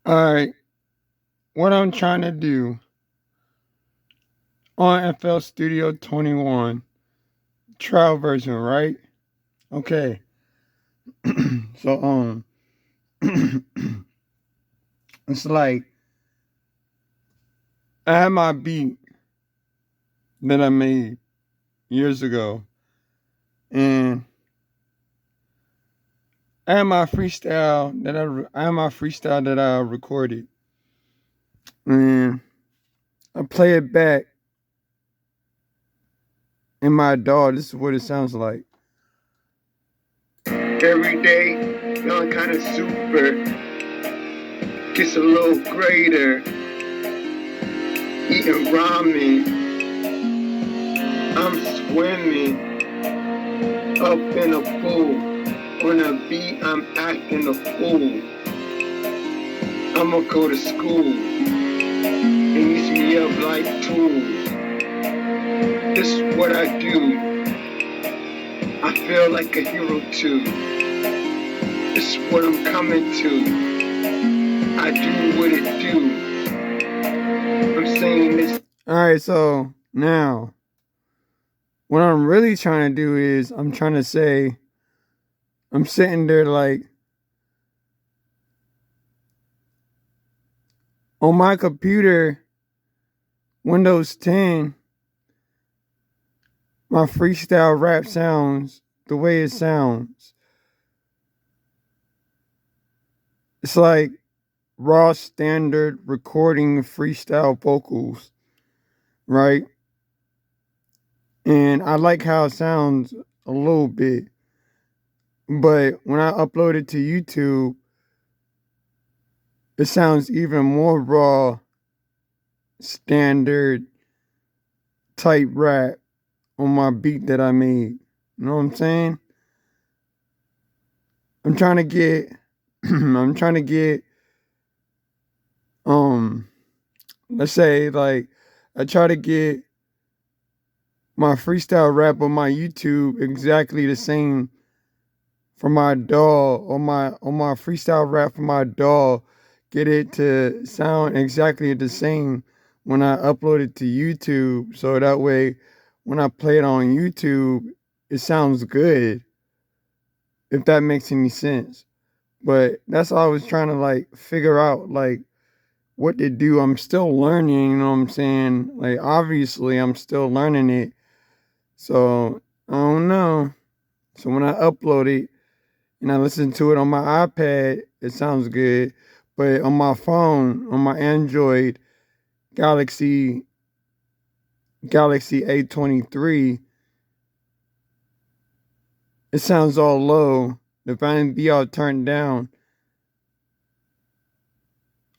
Alright, what I'm trying to do on FL Studio 21 trial version, right? Okay. So it's like I had my beat that I made years ago, and I had my freestyle that I recorded, and I play it back in my DAW. This is what it sounds like. Every day, feeling kind of super. Gets a little greater. Eating ramen. I'm swimming up in a pool. On a beat, I'm acting a fool. I'ma go to school and use me up like tools. This is what I do. I feel like a hero too. This is what I'm coming to. I do what it do. I'm saying this. Alright, so now what I'm really trying to do is I'm trying to say, I'm sitting there like, on my computer, Windows 10, my freestyle rap sounds the way it sounds. It's like raw standard recording freestyle vocals, right? And I like how it sounds a little bit. But when I upload it to YouTube, it sounds even more raw, standard type rap on my beat that I made. You know what I'm saying? I'm trying to get let's say like I try to get my freestyle rap on my YouTube exactly the same for my DAW, on my freestyle rap for my DAW, get it to sound exactly the same when I upload it to YouTube, so that way when I play it on YouTube, it sounds good, if that makes any sense. But that's all I was trying to like figure out, like what to do. I'm still learning, you know what I'm saying? Like obviously I'm still learning it. So I don't know. So when I upload it and I listen to it on my iPad, it sounds good. But on my phone, on my Android Galaxy A23, it sounds all low. The volume be all turned down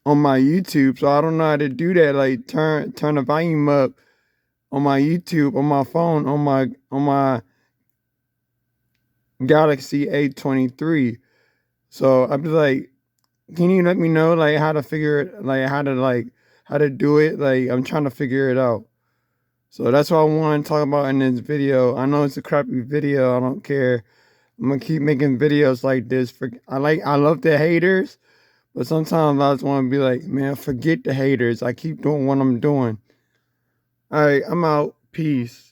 on my YouTube. So I don't know how to do that. Like turn the volume up on my YouTube, on my phone, on my Galaxy A23. So I'd be like, can you let me know like how to figure it, like how to do it? Like I'm trying to figure it out. So that's what I want to talk about in this video. I know it's a crappy video. I don't care. I'm gonna keep making videos like this. I love the haters, but sometimes I just want to be like, man, forget the haters. I keep doing what I'm doing. All right, I'm out. Peace.